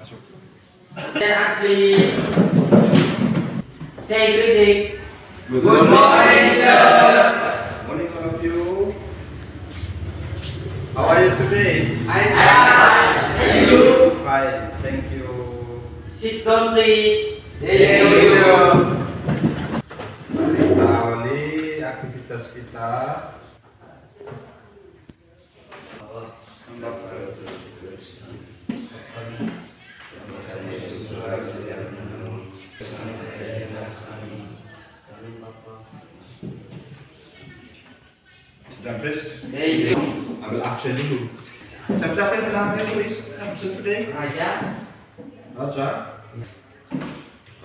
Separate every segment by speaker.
Speaker 1: Masuk.
Speaker 2: Stand please. Say greeting.
Speaker 3: Good morning, sir.
Speaker 1: Morning, all of you. How are you today?
Speaker 2: I'm fine. And you?
Speaker 1: Fine, thank you.
Speaker 2: Sit down please.
Speaker 3: Thank you.
Speaker 1: Mari kita awali aktivitas kita. Sudah, Chris? Ambil absen dulu. Siapa-siapa yang telah tulis absen today?
Speaker 2: Raja.
Speaker 1: Raja.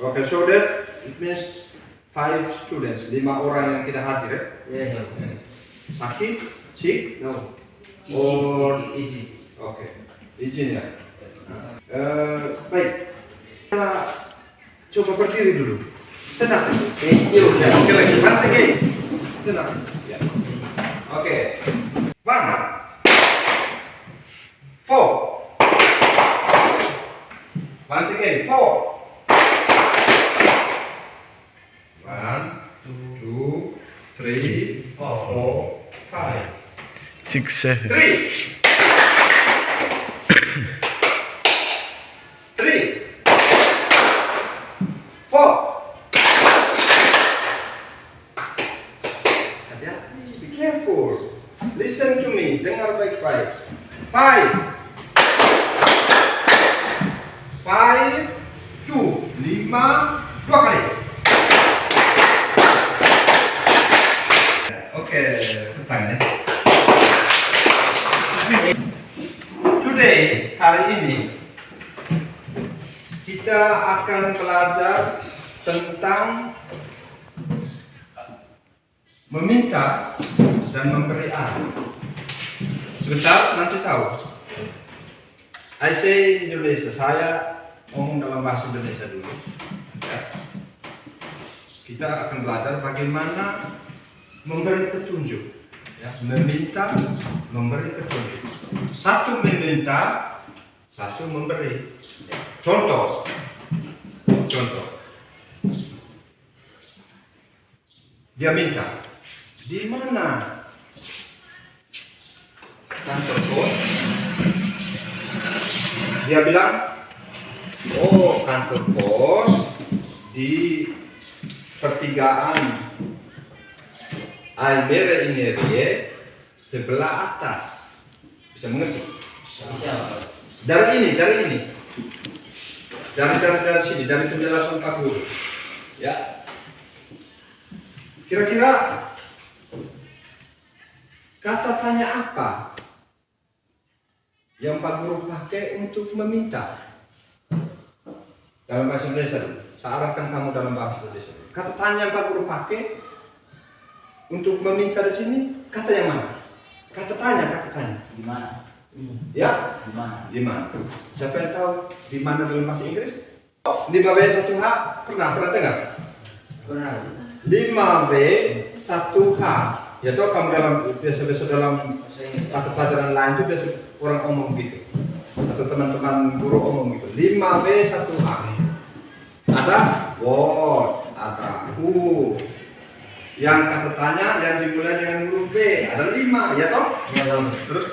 Speaker 1: Okay, so that it means 5 students, 5 orang yang tidak hadir.
Speaker 2: Yes.
Speaker 1: Sakit, sick,
Speaker 2: No.
Speaker 1: Easy.
Speaker 2: Easy.
Speaker 1: oke, izin ya. Baik, kita coba berdiri dulu. Tenang.
Speaker 2: Thank you.
Speaker 1: Sekali lagi, once again. Tenang. Ya. Oke. 1, 4. Once again, 4. 1, 2, 3, 4, 5,
Speaker 4: 6, 7.
Speaker 1: 3. 3, 4. Hati-hati, be careful. Listen to me, dengar baik-baik. 5, 2, 5, 2 kali. Oke, petang ya. Today, hari ini kita akan belajar tentang meminta dan memberi arah. Sebentar, nanti tahu. I say Indonesia, saya ngomong dalam bahasa Indonesia dulu. Ya. Kita akan belajar bagaimana memberi petunjuk. Ya, meminta, memberi petunjuk. Satu meminta, satu memberi. Contoh. Dia minta, di mana kantor pos? Dia bilang, oh kantor pos di pertigaan Almere Inerie sebelah atas. Bisa mengerti?
Speaker 2: Bisa.
Speaker 1: Dari ini. Dari sini, dari penjelasan Pak Guru. Ya. Kira-kira kata tanya apa yang Pak Guru pakai untuk meminta? Dalam bahasa Indonesia dulu. Saya arahkan kamu dalam bahasa Indonesia. Kata tanya yang Pak Guru pakai untuk meminta di sini, kata yang mana? Kata tanya.
Speaker 2: Di mana?
Speaker 1: Ya?
Speaker 2: Di mana?
Speaker 1: Siapa yang tahu di mana dalam bahasa Inggris? 5W1H pernah dengar?
Speaker 2: Benar.
Speaker 1: 5W1H. Ya toh kamu dalam biasa dalam mata pelajaran lain itu biasa orang omong gitu. Atau teman-teman guru omong gitu. 5W1H. Ada what, ada who. Yang kata tanya yang dimulai dengan huruf B ada 5, ya toh?
Speaker 2: Ya, Bang.
Speaker 1: Terus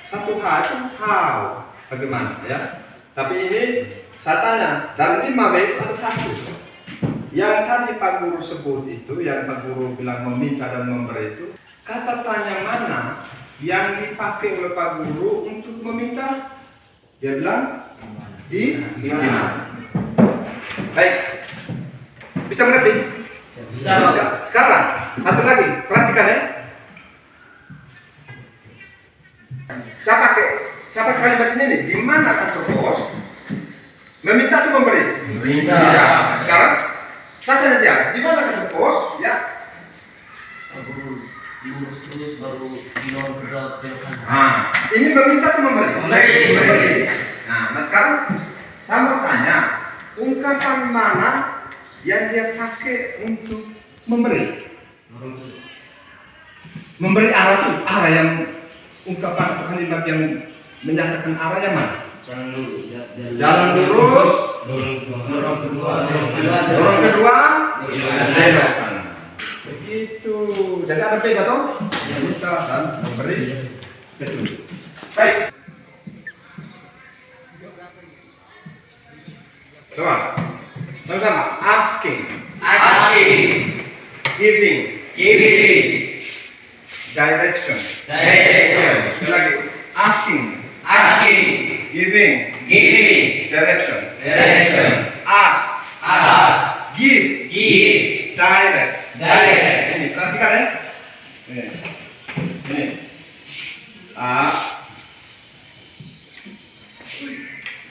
Speaker 1: 1H itu how, bagaimana ya? Tapi ini saya tanya, dari 5W itu ada 1. Yang tadi Pak Guru sebut itu, yang Pak Guru bilang meminta dan memberi itu, kata tanya mana yang dipakai oleh Pak Guru untuk meminta? Dia bilang di mana? Baik, bisa mengerti?
Speaker 2: Bisa.
Speaker 1: Sekarang satu lagi, perhatikan ya. Saya pakai kalimat ini nih. Di mana kantor pos? Meminta atau memberi?
Speaker 2: Meminta.
Speaker 1: Ya. Sekarang saya tanya dia, di mana kantor pos? Ya.
Speaker 2: Baru diurus terus baru dinon berat belakang.
Speaker 1: Nah, ini meminta atau memberi?
Speaker 2: Memberi.
Speaker 1: Nah, sekarang saya mau tanya, ungkapan mana yang dia pakai untuk memberi? Memberi arah itu, arah yang ungkapan atau kalimat yang menyatakan arahnya mana? Jalan lurus.
Speaker 2: Dorong kedua.
Speaker 1: Dorong kedua. Belok kanan. Begitu. Jadi ada pega toh? Meminta dan memberi petunjuk. Baik. Coba. Sama-sama. Asking. Giving. Direction. Sekali lagi. Asking. Giving. Direction. Ask. Give. Direct. Ini perhatikan ya. Ini.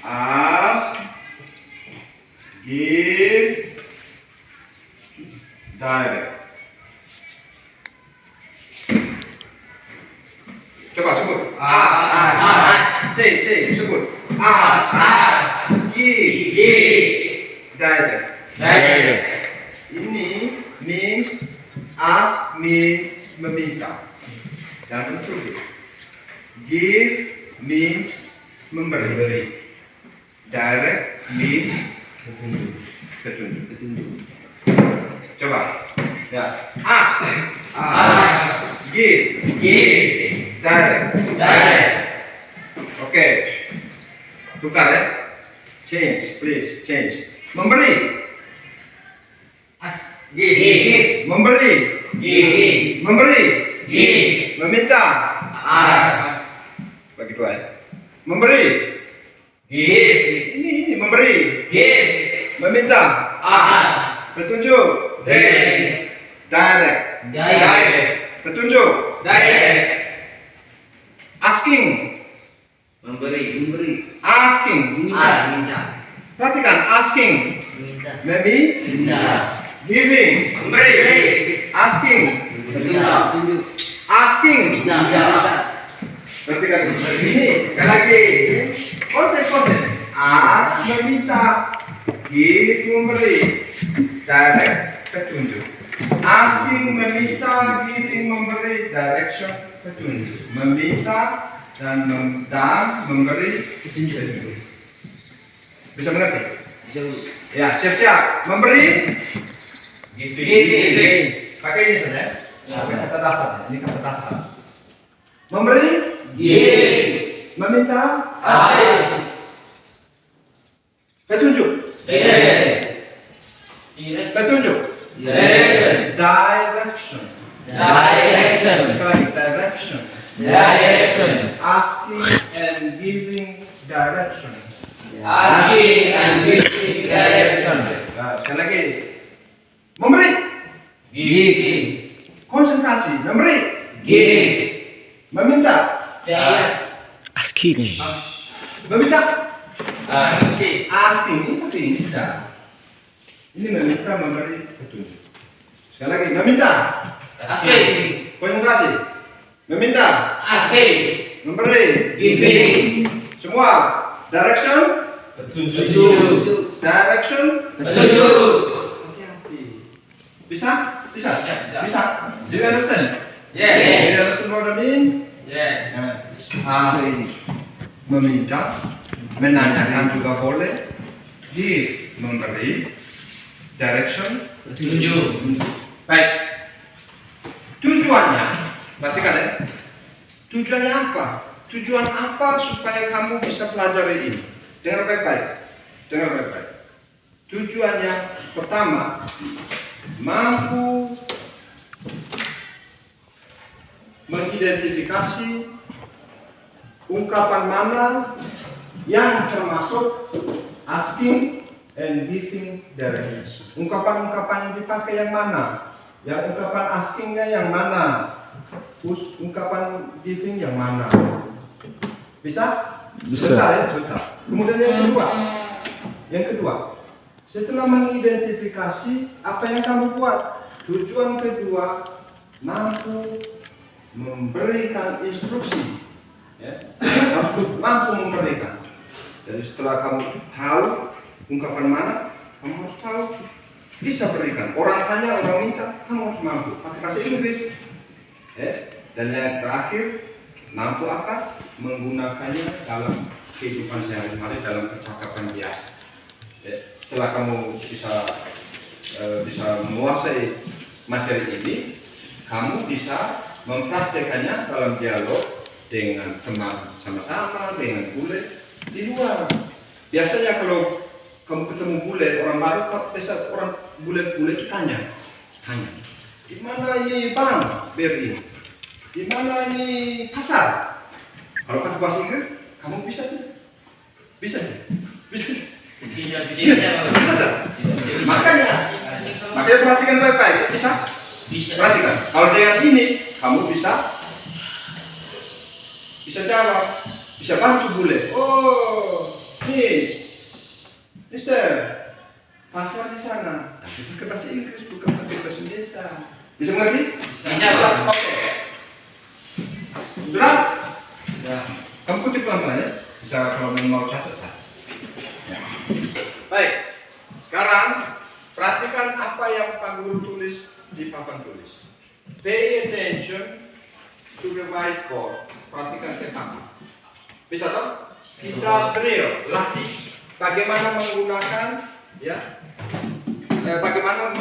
Speaker 1: Ask. Give. Direct. Coba sebut. Say. Sebut. Ask. Give. Direct. Ini means ask means meminta. Jangan tertulis. Give means memberi. Direct means petunjuk. Coba. Ya. Ask. Give. Direct. Oke. Tukar ya. Change, please. Change. Memberi. Memberi. Meminta. Bagi dua ya. Memberi. Ini memberi. Meminta. Petunjuk. Direct. Petunjuk. Asking. Asking. Perhatikan. Asking. Maybe. Giving. Asking. Perhatikan. Ini sekali lagi. Konsep. Ask meminta. Give memberi. Direct petunjuk. Asking meminta, giving memberi, direction petunjuk. Meminta dan memberi petunjuk. Bisa mengerti? Ya, siap-siap. Memberi. Giving. Pakai ini saja. Pakai kata dasar. Ini kata dasar. Memberi. Meminta. Petunjuk. Petunjuk. Direction. Sekali lagi, direction. Asking and giving direction. Nah, sekali lagi. Memberi. Konsentrasi. Memberi. Meminta. Meminta. Asking. Ini pakai ini sudah. Ini meminta, memberi petunjuk. Sekali lagi. Meminta. Konsentrasi. Meminta. Memberi. Semua. Direction. Direction. Hati-hati. Bisa? Do you understand? Do you understand what I mean? Meminta, menanyakan juga boleh. Give, memberi. Direction. Baik. Tujuannya, perhatikan ya. Tujuannya apa? Tujuan apa supaya kamu bisa pelajari ini? Dengar baik-baik. Tujuannya pertama, mampu mengidentifikasi ungkapan mana yang termasuk asking and giving directions. Ungkapan-ungkapan yang dipakai yang mana? Yang ungkapan askingnya yang mana? Ungkapan giving yang mana? Bisa? Sebentar. Kemudian yang kedua, setelah mengidentifikasi apa yang kamu buat, tujuan kedua, mampu memberikan instruksi. Harus mampu memberikan. Jadi setelah kamu tahu ungkapan mana, kamu harus tahu, bisa berikan. Orang tanya, orang minta, kamu harus mampu. Pakai bahasa Inggris. Dan yang terakhir, mampu apa? Menggunakannya dalam kehidupan sehari-hari dalam percakapan biasa. Ya, setelah kamu bisa menguasai materi ini, kamu bisa mempraktekannya dalam dialog dengan teman sama-sama, dengan bule di luar. Biasanya kalau kamu ketemu bule orang baru, orang bule itu tanya, di mana ini bang beri, di mana ini pasar? Kalau pakai bahasa Inggris, kamu bisa tidak? Bisa tak? Makanya perhatikan baik-baik, bisa. Perhatikan. Kalau dengan ini, kamu bisa jawab, bisa bantu bule. Oh, nih, Mister, pasar di sana, tapi pakai bahasa Inggris, bukan pakai bahasa Indonesia. Bisa mengerti?
Speaker 3: Bisa.
Speaker 1: Oke. Sudah? Ya. Kamu kutip pelan-pelan ya. Bisa kalau mau catat. Ya. Baik. Sekarang perhatikan apa yang Pak Guru tulis di papan tulis. Pay attention to the whiteboard. Perhatikan petamu. Bisa toh? Kita drill, latih bagaimana menggunakan ya, bagaimana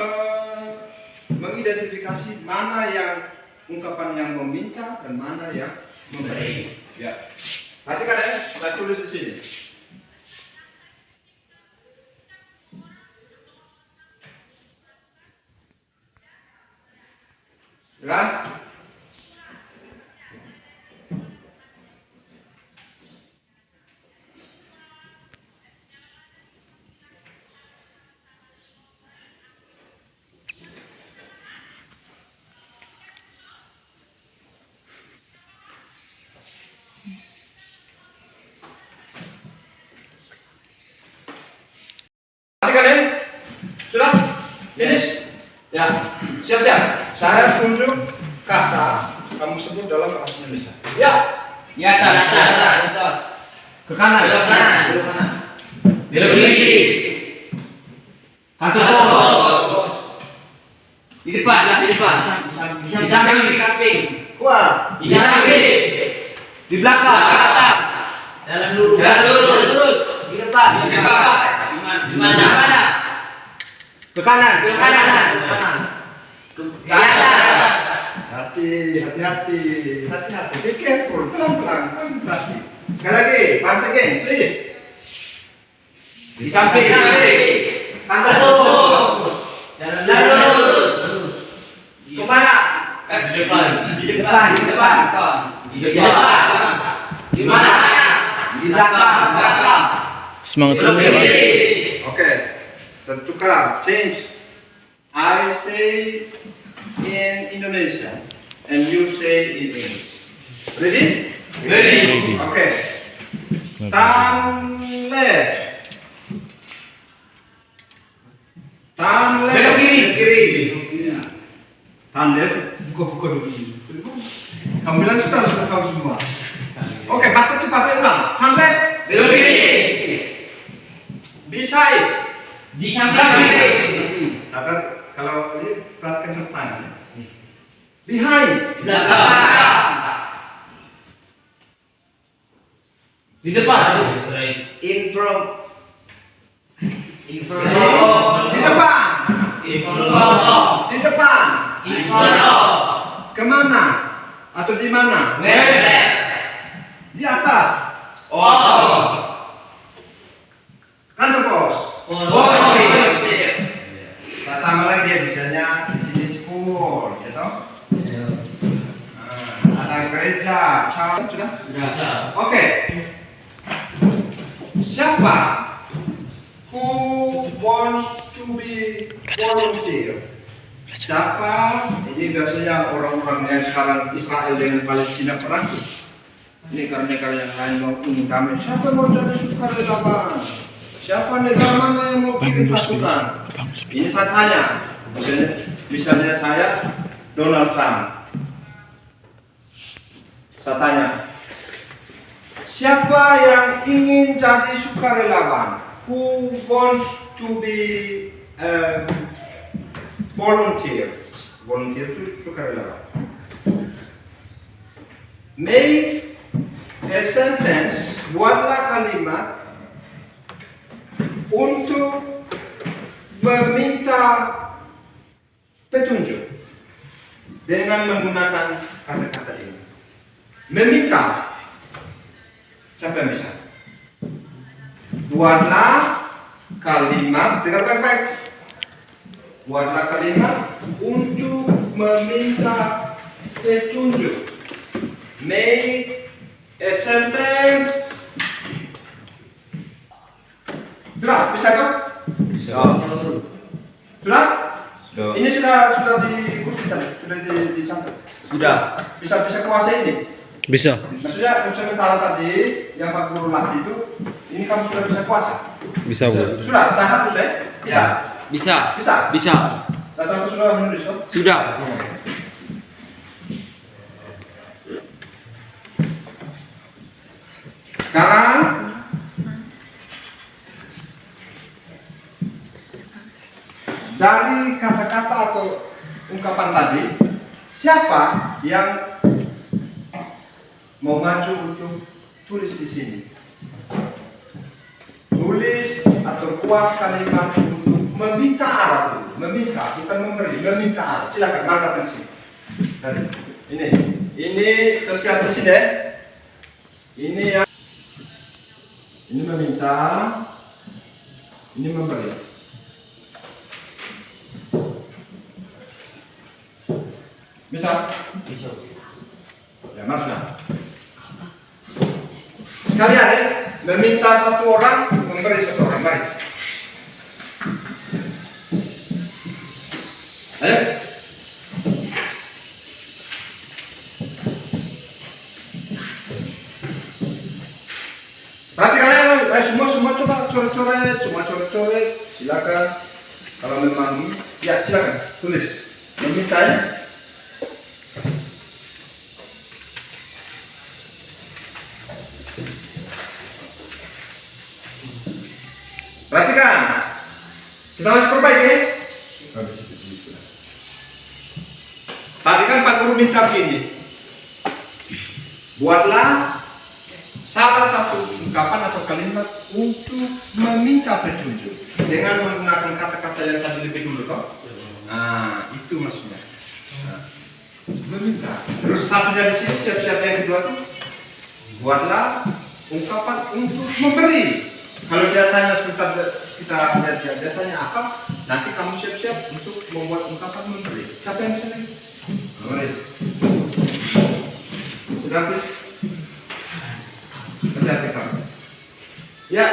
Speaker 1: mengidentifikasi mana yang ungkapan yang meminta dan mana yang memberi. Ya. Perhatikan ya, saya tulis di sini. Ya. Perhatikan ya. Sudah? Finish? Ya. Siap-siap. Saya tunjuk kata kamu sebut dalam bahasa Indonesia. Ya.
Speaker 3: Di atas.
Speaker 1: Ke kanan.
Speaker 3: Belok kanan. Belok kiri. Kantor pos. Di depan. Di samping.
Speaker 1: Kuat.
Speaker 3: Di samping. Di belakang. Jalan lurus. Di depan. Di mana?
Speaker 1: Ke kanan.
Speaker 3: Ke kanan. Ke atas.
Speaker 1: Hati-hati. Be careful. Pelan-pelan. Konsentrasi. Sekali lagi. Once again, please.
Speaker 3: Di samping. Kantor pos. Jalan lurus. Kemana? Di depan. Di mana? Di belakang.
Speaker 4: Semangat
Speaker 3: Belok
Speaker 4: terus.
Speaker 3: kiri.
Speaker 1: Oke. Tentukan. Change. I say in Indonesia and you say in English. Ready?
Speaker 3: Ready.
Speaker 1: Oke. Turn left. Turn left.
Speaker 3: Belok kiri.
Speaker 1: Turn left. Buka dulu. Kamu bilang sudah tahu semua. Oke, baca cepat ulang. Turn left.
Speaker 3: Belok kiri.
Speaker 1: Beside.
Speaker 3: Di samping.
Speaker 1: Sabar, kalau ini perhatikan sertanya. Behind.
Speaker 3: Belakang. Di depan.
Speaker 4: In from.
Speaker 1: Di depan. Di depan. Kemana? Atau di mana? Di atas. Kantor pos. Saya tambah lagi ya, misalnya di sini school, gitu. Ada gereja, church, sudah? Oke. Siapa who wants to be volunteer? Siapa? Ini biasanya orang-orang yang sekarang Israel dengan Palestina perang. Negara-negara yang lain mau ingin damai. Siapa mau jadi sukarelawan? Siapa negara mana yang mau kirim pasukan? Ini saya tanya. Misalnya saya Donald Trump. Saya tanya, siapa yang ingin jadi sukarelawan? Who wants to be volunteer? Volunteer itu sukarelawan. May a sentence, buatlah kalimat untuk meminta petunjuk dengan menggunakan kata-kata ini. Meminta. Siapa yang bisa? Buatlah kalimat, dengar baik-baik. Buatlah kalimat untuk meminta petunjuk. Make a sentence. Sudah, bisa kan?
Speaker 2: Bisa.
Speaker 1: Sudah?
Speaker 2: Sudah.
Speaker 1: Ini sudah diikuti tadi, sudah dicatat.
Speaker 3: Sudah.
Speaker 1: Bisa kuasai ini.
Speaker 4: Bisa.
Speaker 1: Maksudnya sementara tadi yang Pak Guru latih itu, ini kamu sudah bisa kuasai.
Speaker 4: Bisa, Bu.
Speaker 1: Sudah, saya hapus ya? Bisa.
Speaker 3: Bisa.
Speaker 1: Bisa.
Speaker 3: Bisa.
Speaker 1: Datang sudah menulis toh?
Speaker 3: Sudah.
Speaker 1: Sekarang dari kata-kata atau ungkapan tadi, siapa yang mau maju untuk tulis di sini? Tulis atau buat kalimat untuk meminta arah dulu. Meminta, bukan memberi, meminta arah. Silakan, mari datang sini. Dari ini tersiap di sini ya. Ini yang ini meminta, ini memberi. Bisa?
Speaker 3: Bisa.
Speaker 1: Ya, maksudnya. Sekalian ya, meminta satu orang, memberi satu orang. Mari. Ayo. Perhatikan ya, semua coba coret-coret, semua coret-coret. Silakan. Kalau memang ya silakan tulis. Meminta ya. Perhatikan. Kita harus perbaiki ya. Tadi kan Pak Guru minta begini. Buatlah salah satu ungkapan atau kalimat untuk meminta petunjuk dengan menggunakan kata-kata yang tadi lebih dulu toh. Nah, itu maksudnya. Nah, meminta. Terus satunya di sini siap-siap yang kedua tuh. Buatlah ungkapan untuk memberi. Kalau dia tanya sebentar kita lihat dia tanya apa, nanti kamu siap-siap untuk membuat ungkapan memberi. Siapa yang bisa? Mari. Sudah habis? Hati-hati kamu. Ya.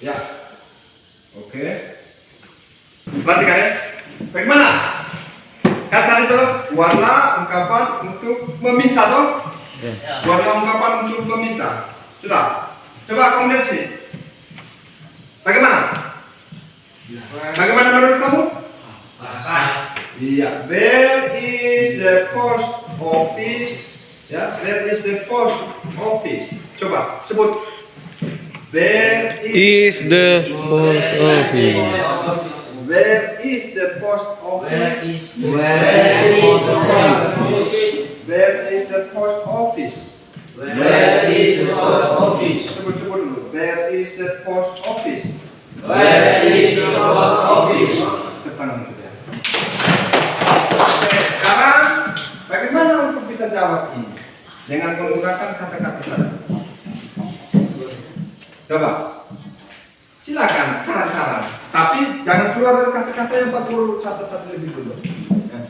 Speaker 1: Ya. Oke. Perhatikan ya. Bagaimana? Kata itu, buatlah ungkapan untuk meminta toh.
Speaker 4: Ya.
Speaker 1: Buatlah ungkapan untuk meminta. Sudah. Coba kamu lihat sini. Bagaimana? Bagaimana menurut kamu? Iya. Where is the post office? Ya, where is the post office? Coba sebut. Where
Speaker 4: Is the post office?
Speaker 1: Where is the post office?
Speaker 3: Where is the
Speaker 1: Where is the post office?
Speaker 3: Where is the post office?
Speaker 1: Sebut dulu. Where is the post office?
Speaker 3: Where is the post office?
Speaker 1: Depan itu ya. Oke, sekarang bagaimana untuk bisa jawab ini dengan menggunakan kata-kata tadi? Coba. Silakan cara-cara. Tapi jangan keluar dari kata-kata yang Pak Guru catat tadi lebih dulu. Ya.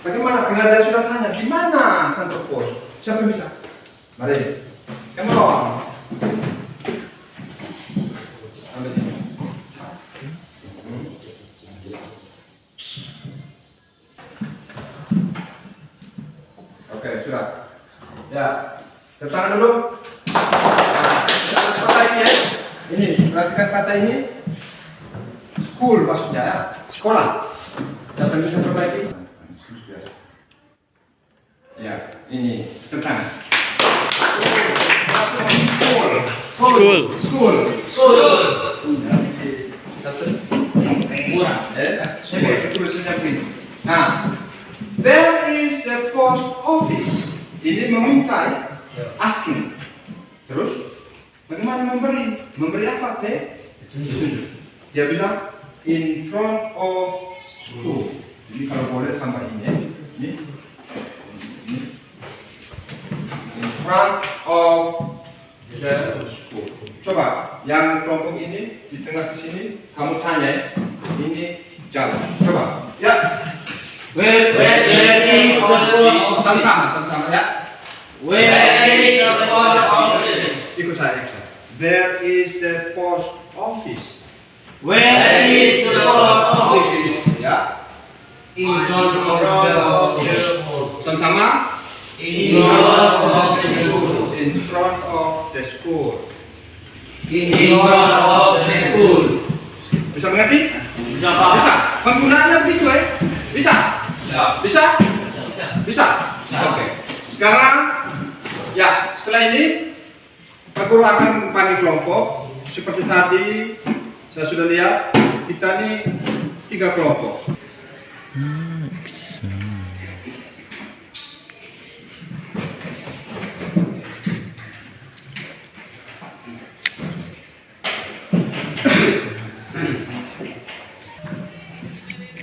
Speaker 1: Bagaimana? Karena dia sudah tanya, di mana kantor pos? Siapa yang bisa? Mari. Come on. Ambil ini. Oke, sudah. Ya, tangan dulu. Nah, kata ini ya. Ini, perhatikan kata ini. School maksudnya ya. Sekolah. Siapa yang bisa perbaiki? Ya, ini tentang
Speaker 4: School.
Speaker 1: School.
Speaker 3: Betul.
Speaker 1: Ya, ini satu.
Speaker 3: Kurang.
Speaker 1: School. Tulisannya begini. Nah, where is the post office? Ini meminta, ya? Asking. Terus, bagaimana memberi? Memberi apa, Teh? Tunjuk. Dia bilang, in front of school. Jadi kalau boleh tambah ini, ya. Ini. In front of the school. Coba, yang kelompok ini di tengah di sini, kamu tanya, ya. Ini jawab. Coba, ya.
Speaker 3: Where is the post office?
Speaker 1: Sama-sama ya.
Speaker 3: Where is the post office?
Speaker 1: Ikut saya. Where is the post office?
Speaker 3: Where is the post office?
Speaker 1: Ya.
Speaker 3: In front of the school.
Speaker 1: Sama-sama.
Speaker 3: In front of the school.
Speaker 1: In front of the school.
Speaker 3: In front of the school.
Speaker 1: Bisa mengerti?
Speaker 3: Bisa Pak?
Speaker 1: Bisa. Penggunaannya begitu, ya. Bisa. Bisa? Bisa. Oke. Sekarang, ya, setelah ini Pak Guru akan panggil kelompok. Seperti tadi saya sudah lihat, kita ini 3 kelompok.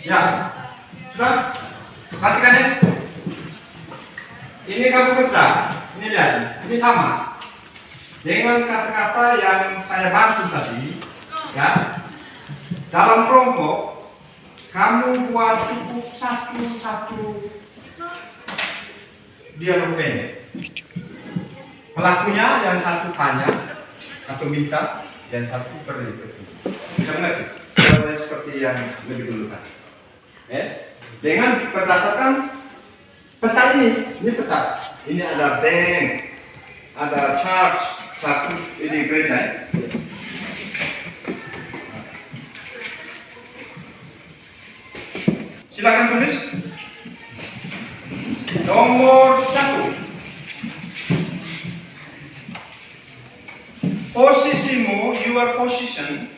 Speaker 1: Ya, sudah. Perhatikan ya. Ini kamu kerja. Ini lihat, ini sama dengan kata-kata yang saya bantu tadi. Ya, dalam kelompok kamu buat cukup satu dialog pendek. Pelakunya yang satu tanya atau minta, yang satu beri. Bisa mengerti? Contohnya seperti yang lebih dulu tadi. Dengan berdasarkan peta ini peta. Ini ada bank, ada church, satu ini gereja. Silakan tulis. Nomor 1. Posisimu, your position.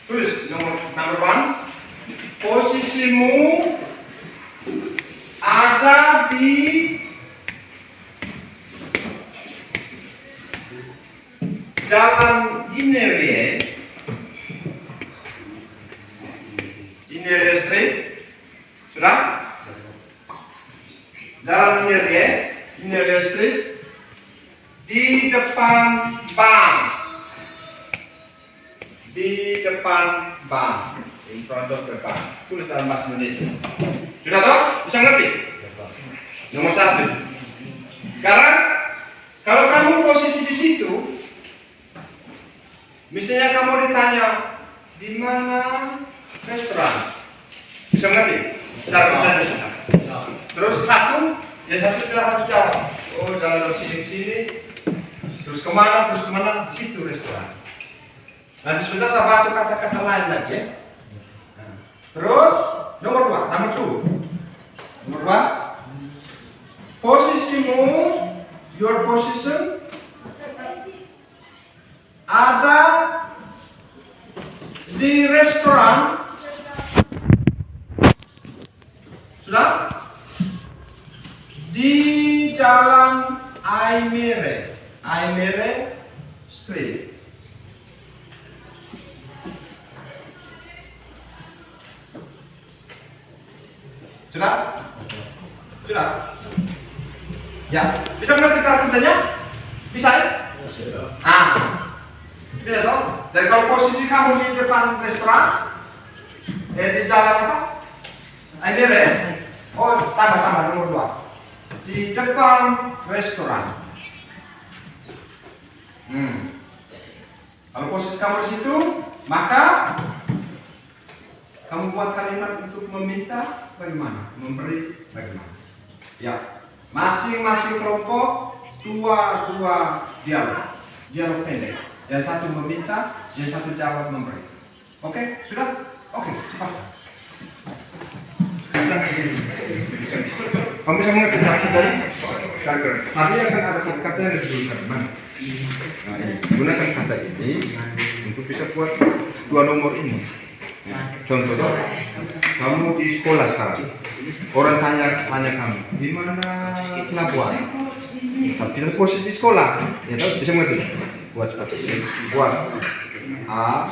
Speaker 1: Tulis number 1. Posisimu ada di Jalan Inerie Street. Sudah? Jalan Inerie Street di depan bank. Di depan bank. In front of the bank. Tulis dalam bahasa Indonesia. Sudah tahu? Bisa ngerti? Nomor 1. Sekarang, kalau kamu posisi di situ, misalnya kamu ditanya di mana restoran, bisa ngerti? Cara bercanda. Terus yang satu tidak harus jawab. Oh, jalan dari sini ke sini, terus kemana, di situ restoran. Nanti sudah saya bantu kata-kata lain lagi, ya. Terus nomor 2. Posisimu, your position ada di restoran. Sudah? Di Jalan Aimere Street. Sudah? Ya, bisa mengerti cara kerjanya? Bisa ya? Bisa toh? Dan kalau posisi kamu di depan restoran, di jalan apa? Aimere. Oh, tambah nomor 2. Di depan restoran. Kalau posisi kamu di situ, maka kamu buat kalimat untuk meminta bagaimana, memberi bagaimana. Ya, masing-masing kelompok dua dialog pendek. Yang satu meminta, yang satu jawab memberi. Oke, sudah? Oke, cepat. Kamu bisa mengerti cara kerjanya? Tadi akan ada satu kata yang disebutkan mana? Nah, ini gunakan kata ini untuk bisa buat 2 nomor ini. Ya, contoh, kamu di sekolah sekarang, orang tanya kamu, di mana pelabuhan? Tapi kita posisi di sekolah, ya tahu bisa mengerti? Buat A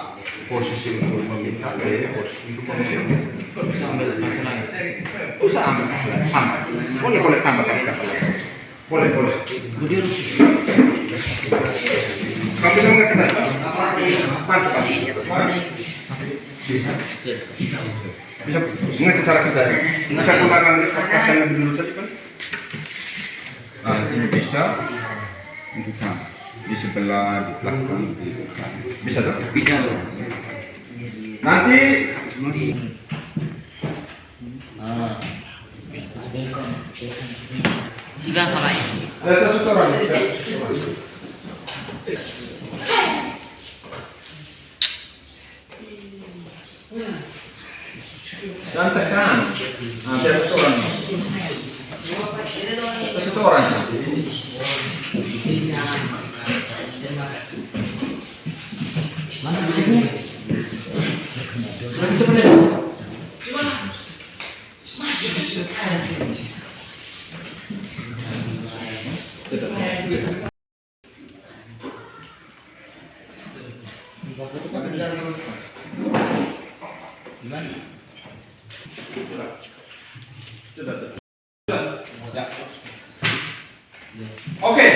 Speaker 1: posisi untuk meminta, B posisi untuk meminta. Usah ambil sama, boleh tambah kata boleh. Kamu bisa mengerti tak? Mantap. Bisa mengerti cara kerja. Bisa gunakan kata yang dulu tadi kan? Nah, ini bisa untuk di sebelah, di belakang, di depan. Bisa tuh?
Speaker 3: Bisa.
Speaker 1: Nanti
Speaker 3: Tiga kamar.
Speaker 1: ada satu orang. Dan tekan. Nah, biar satu orang. Satu orang.
Speaker 3: Mana di sini?
Speaker 1: Oke.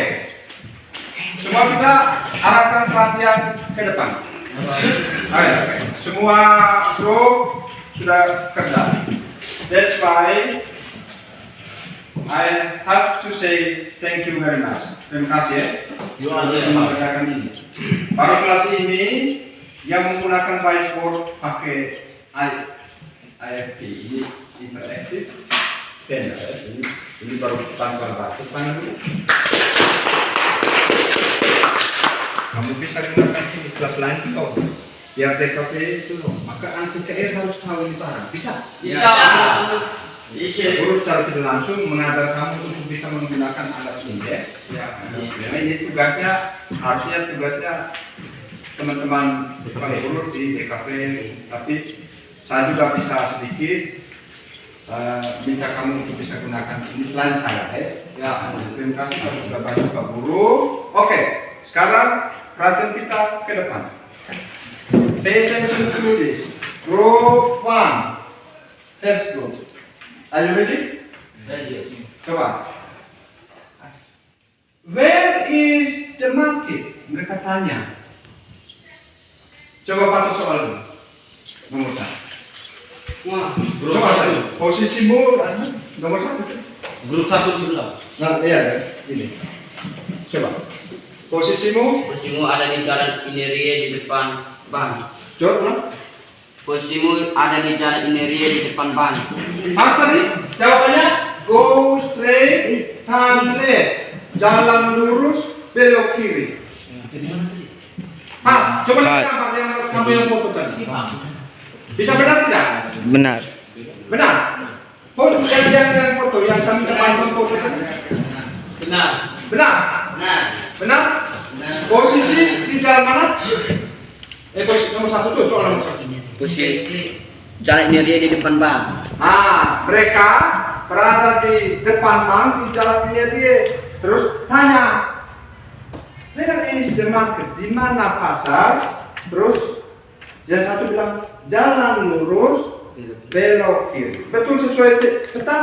Speaker 1: Semua kita arahkan perhatian ke depan. Ayo, semua grup sudah kerja. That's why I have to say thank you very much. Terima kasih ya. Sudah mengerjakan ini. Baru kelas ini yang menggunakan whiteboard pakai IFT ini interaktif. Pen ya. Ini baru tanpa batu tangan dulu. Kamu bisa gunakan ini kelas lain itu loh. Biar TKP itu loh. Maka anti KR harus tahu ini barang. Bisa?
Speaker 3: Bisa.
Speaker 1: Guru secara tidak langsung mengajar kamu untuk bisa menggunakan alat indeks. Ya. Ini tugasnya harusnya teman-teman guru di TKP. Tapi saya juga bisa sedikit. Saya minta kamu untuk bisa gunakan ini selain saya. Ya. Terima kasih kamu sudah bantu Pak Guru. Oke. Sekarang perhatian kita ke depan. Pay attention to this. Group 1. First group. Are you ready? Coba. Where is the market? Mereka tanya. Coba baca soal ini. Nomor 1. Coba tadi. Posisimu nomor 1.
Speaker 3: Grup 1 sebelah.
Speaker 1: Nah, iya, ini. Coba. Posisimu
Speaker 5: Ada di jalan Inerie di depan ban.
Speaker 1: Coba.
Speaker 5: Posisimu ada di jalan Inerie di depan ban.
Speaker 1: Mas tadi jawabannya go straight, turn left, jalan lurus, belok kiri. Mas, coba lihat gambar yang kamu yang foto tadi. Bisa benar tidak?
Speaker 4: Benar.
Speaker 1: Benar. Foto yang foto yang sambil depan foto tadi.
Speaker 5: Benar.
Speaker 1: Benar.
Speaker 5: Benar.
Speaker 1: Benar. Posisi di jalan mana? Posisi nomor 1 tuh soal nomor 1.
Speaker 5: Posisi jalan Inerie di depan ban.
Speaker 1: Mereka berada di depan bank di jalan Inerie. Terus tanya, where is the market? Di mana pasar? Terus yang satu bilang jalan lurus, belok kiri. Betul sesuai peta?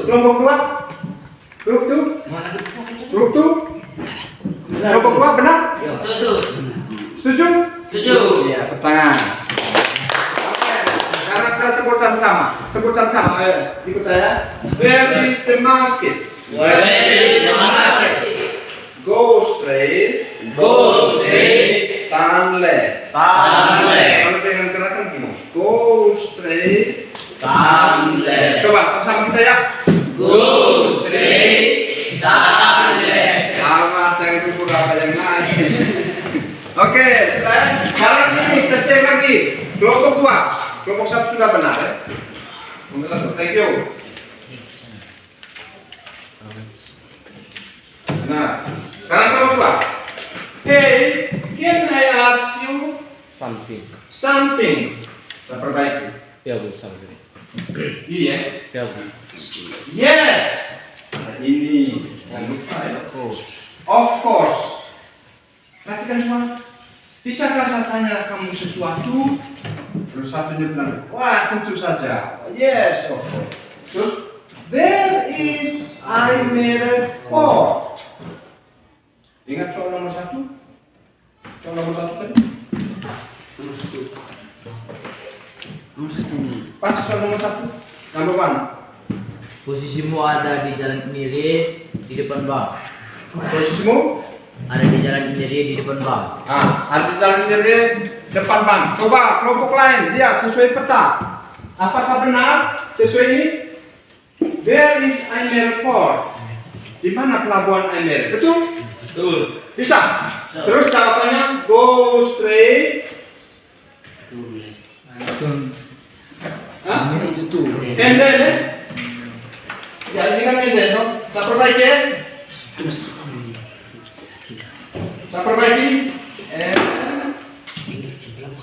Speaker 1: Kelompok 2? Grup 2? Grup 2? Kelompok 2 benar? Setuju?
Speaker 5: Setuju.
Speaker 1: Iya, pertanyaan. Oke, sekarang kita sebut sama-sama. Sebut sama-sama, ayo ikut saya. Where is the market?
Speaker 5: Where is the market?
Speaker 1: Go straight.
Speaker 5: Go straight.
Speaker 1: Turn left.
Speaker 5: Turn left.
Speaker 1: Kalau dengan gerakan gini. Go straight.
Speaker 5: Turn left.
Speaker 1: Coba sama-sama kita ya.
Speaker 5: Go straight. Turn left.
Speaker 1: Awas jangan kukur apa yang lain. Oke, sekarang ini kita cek lagi. Kelompok 2. Kelompok 1 sudah benar ya. Kelompok 1, thank you. Nah, sekarang kelompok 2. Hey, can I ask you
Speaker 4: Something.
Speaker 1: something? Saya perbaiki.
Speaker 4: Ya bu, sama ini.
Speaker 1: Iya.
Speaker 4: Ya bu.
Speaker 1: Yes. Nah, ini. Jangan lupa ya. Of course. Perhatikan semua. Bisakah saya tanya kamu sesuatu? Terus satunya bilang, wah tentu saja. Yes, of course. Terus, where is I married for? Ingat soal nomor 1? Soal nomor 1 tadi?
Speaker 5: Nomor satu. Nomor satu nih.
Speaker 1: Pasti soal nomor 1. Number 1.
Speaker 3: Posisimu ada di jalan Iniri di depan bank.
Speaker 1: Posisimu?
Speaker 3: Ada di jalan Iniri di depan bank.
Speaker 1: Ada di jalan sendiri depan bank. Coba kelompok lain lihat sesuai peta. Apakah benar sesuai ini? Where is Aimer Port? Di mana pelabuhan Aimer? Betul?
Speaker 3: Betul.
Speaker 1: Bisa. Terus jawabannya go straight.
Speaker 5: Tuh,
Speaker 1: Hah?
Speaker 5: itu tuh.
Speaker 1: And then, ya ini kan and then, dong. Saya perbaiki ya. Saya perbaiki. And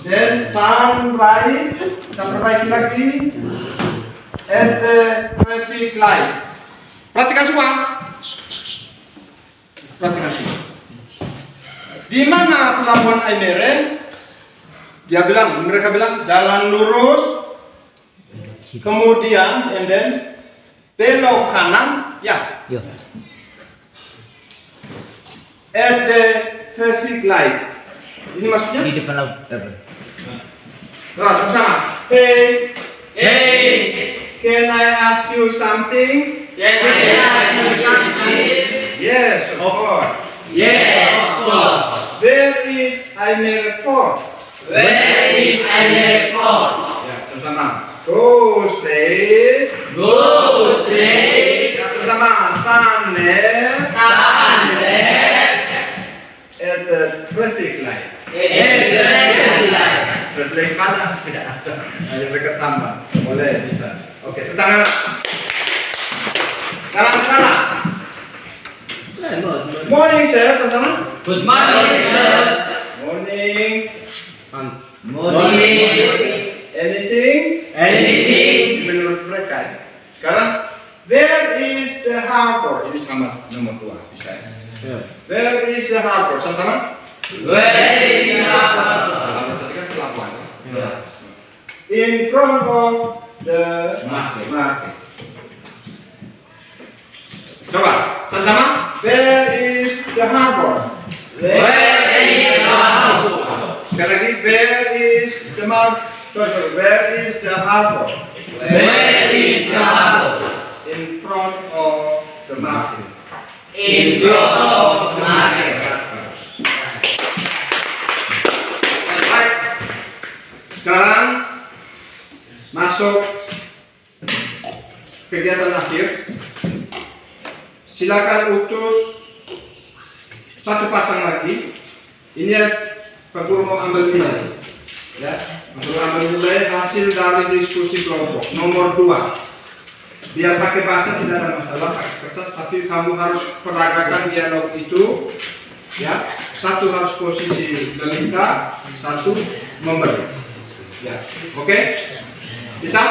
Speaker 1: then turn right. Saya perbaiki lagi. At the traffic light. Perhatikan semua. Perhatikan semua. Di mana pelabuhan Aimere? Mereka bilang jalan lurus. Kemudian and then belok kanan, ya.
Speaker 3: Yo.
Speaker 1: At the traffic light. Ini maksudnya?
Speaker 3: Di depan laut.
Speaker 1: Nah, sama-sama. Hey, can I ask you something? Yes, of course. Where is Aimer Port? Ya, sama-sama. Go straight. Ya, sama-sama. Turn left. At the traffic light. Terus lagi mana? Tidak ada. Hanya dekat tambah. Boleh, bisa. Oke, tangan. Sekarang ke sana. Morning, sir. Sama-sama.
Speaker 3: Good morning, sir.
Speaker 1: Morning.
Speaker 3: Morning.
Speaker 1: Anything? Menurut mereka. Sekarang, where is the harbor? Ini sama nomor 2. Bisa ya? Where is the harbor? Sama-sama. Kalau tadi kan pelabuhan. In front of the market. Coba, sama-sama. Where is the harbor? Sekali lagi, where is the market? Where is the harbor? In front of the market. Baik. Sekarang masuk kegiatan akhir. Silakan utus satu pasang lagi. Ini ya, Pak Guru mau ambil nilai. Ya, untuk ambil nilai hasil dari diskusi kelompok nomor 2. Biar pakai bahasa tidak ada masalah, pakai kertas, tapi kamu harus peragakan dialog itu. Ya, satu harus posisi meminta, satu memberi. Ya, oke? Bisa?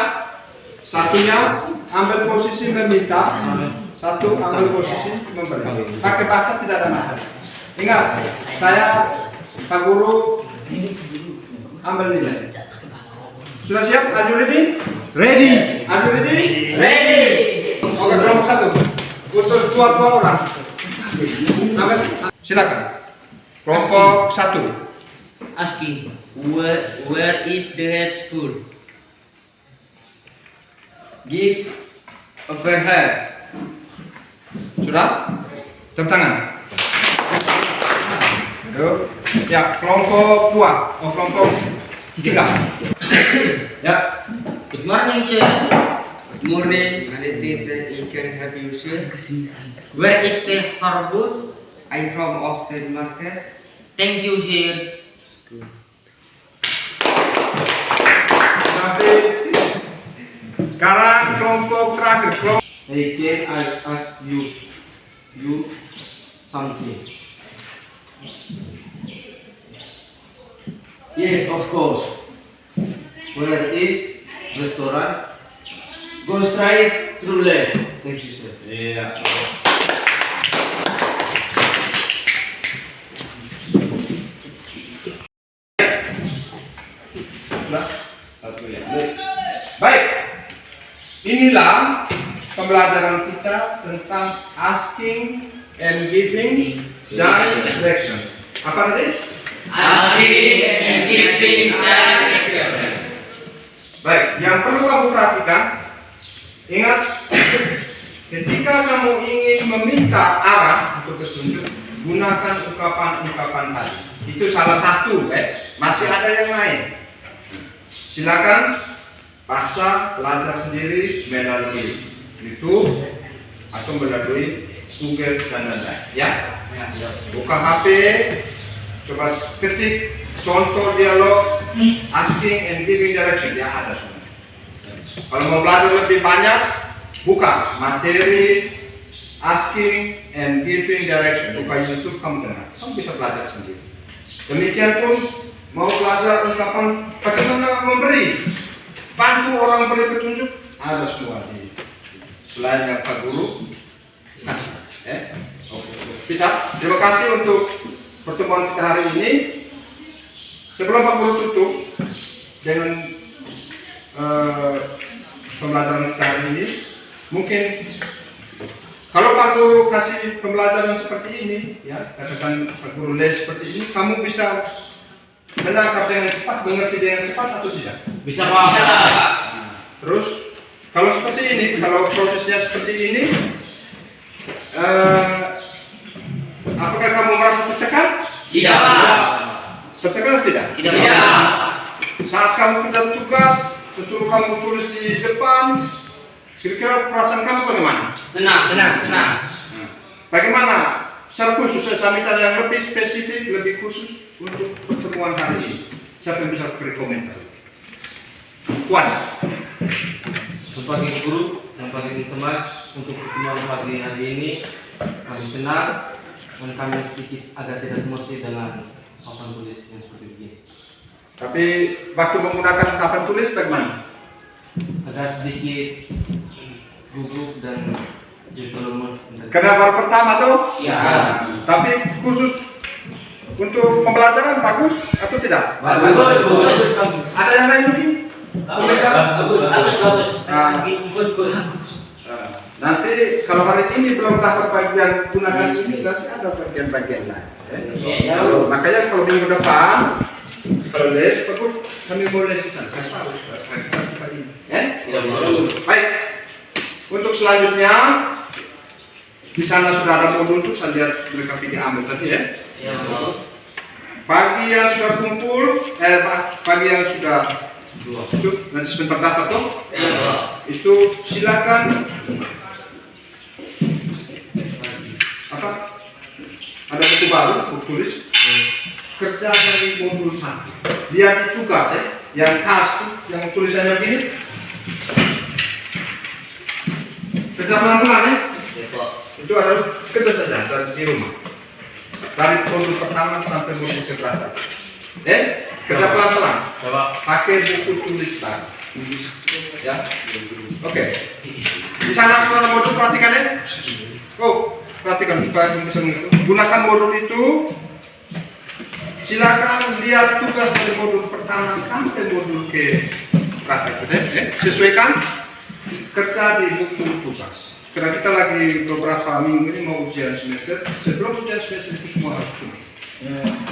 Speaker 1: Satunya ambil posisi meminta, satu ambil posisi memberi. Pakai bahasa tidak ada masalah. Ingat, saya Pak Guru ambil nilai. Sudah siap? Are you ready?
Speaker 3: Ready.
Speaker 1: Are you ready?
Speaker 3: Ready.
Speaker 1: Oke, kelompok 1. Utus 2 orang. Ambil. Silakan. Kelompok 1.
Speaker 3: Asking, where is the head school?
Speaker 5: Give over here.
Speaker 1: Sudah? Tepuk tangan. Aduh. Ya, kelompok 2. Kelompok 3. Ya.
Speaker 3: Good morning, sir.
Speaker 5: Good morning. I think that I can help you, sir.
Speaker 3: Where is the harbor?
Speaker 5: I'm from Oxford Market.
Speaker 3: Thank you, sir.
Speaker 1: Habis. Sekarang kelompok terakhir.
Speaker 5: Hey, can I ask you something? Yes, of course. Where
Speaker 3: this restaurant, go straight through left. Thank you, sir.
Speaker 1: Iya. Sudah? Satu ya. Baik. Inilah pembelajaran kita tentang asking and giving direction. Apa tadi?
Speaker 2: Asking and giving direction.
Speaker 1: Baik, yang perlu kamu perhatikan, ingat, ketika kamu ingin meminta arah atau petunjuk, gunakan ungkapan-ungkapan tadi. Itu salah satu, masih ada yang lain. Silakan baca, belajar sendiri melalui YouTube atau melalui Google dan lain-lain. Ya, buka HP, coba ketik contoh dialog asking and giving direction, ya ada semua. Kalau mau belajar lebih banyak, buka materi asking and giving direction, buka YouTube, kamu dengar, kamu bisa belajar sendiri. Demikian pun mau belajar ungkapan bagaimana memberi, bantu orang beri petunjuk, ada semua di selain yang Pak Guru kasih. Oke. Bisa. Terima kasih untuk pertemuan kita hari ini. Sebelum Pak Guru tutup dengan pembelajaran kita hari ini, mungkin kalau Pak Guru kasih pembelajaran seperti ini, ya, katakan Pak Guru les seperti ini, kamu bisa menangkap dengan cepat, mengerti dengan cepat atau tidak?
Speaker 3: Bisa, Pak.
Speaker 1: Nah, terus kalau seperti ini, kalau prosesnya seperti ini, apakah kamu merasa tertekan?
Speaker 2: Tidak.
Speaker 1: Tertekan atau tidak?
Speaker 2: Tidak.
Speaker 1: Saat kamu kerja tugas, suruh kamu tulis di depan, kira-kira perasaan kamu bagaimana?
Speaker 2: Senang.
Speaker 1: Bagaimana? Secara khusus saya minta yang lebih spesifik, lebih khusus untuk pertemuan hari ini. Siapa yang bisa beri komentar? Kuan.
Speaker 3: Sebagai guru dan sebagai teman untuk pertemuan pagi hari ini, kami senang dan kami sedikit agak tidak emosi dengan papan tulis yang seperti begini.
Speaker 1: Tapi waktu menggunakan papan tulis bagaimana?
Speaker 3: Agak sedikit gugup dan belum.
Speaker 1: Karena baru pertama tuh?
Speaker 3: Ya.
Speaker 1: Tapi khusus untuk pembelajaran bagus atau tidak?
Speaker 2: Bagus.
Speaker 1: Ada yang lain lagi?
Speaker 2: Bagus.
Speaker 1: Nanti kalau hari ini belum dapat bagian gunakan ini, nanti ada bagian-bagian lain.
Speaker 2: Iya.
Speaker 1: Makanya kalau minggu depan, kalau les, bagus kami mau les di sana. Kasih tahu sekali ini. Baik. Untuk selanjutnya, di sana sudah ada modul tuh, saya lihat mereka pilih ambil tadi ya. Bagi yang sudah kumpul, bagi yang sudah itu nanti sebentar dapat tuh. Itu silakan apa? Ada buku baru, buku tulis. Kerja dari modul 1. Lihat di tugas ya, yang khas tuh, yang tulisannya begini. Kerja pelan-pelan ya. Itu adalah kerja saja dari di rumah. Dari modul pertama sampai modul keberapa. Kerja pelan-pelan. Pakai buku tulis baru. Ya. Oke. Di sana sudah ada modul, perhatikan ya. Perhatikan supaya kamu bisa mengikuti. Gunakan modul itu. Silakan lihat tugas dari modul pertama sampai modul ke berapa itu deh. Sesuaikan kerja di buku tugas. Karena kita lagi beberapa minggu ini mau ujian semester. Sebelum ujian semester itu semua harus tulis.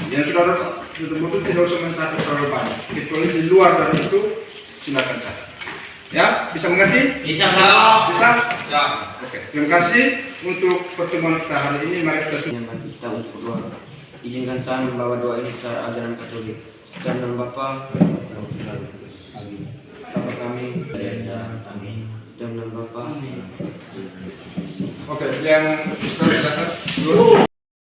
Speaker 1: Yang sudah ada betul-betul tidak usah mencatat terlalu banyak. Kecuali di luar dari itu silakan catat. Ya, bisa mengerti?
Speaker 2: Bisa.
Speaker 1: Bisa? Oke. Terima kasih untuk pertemuan kita hari ini. Mari kita tutup.
Speaker 5: Yang bagi kita untuk berdoa. Izinkan saya membawa doa ini secara ajaran Katolik. Dan nama Bapa yang selalu kudus. Amin. Bapa kami dari amin. Dan nama Bapa.
Speaker 1: Oke, yang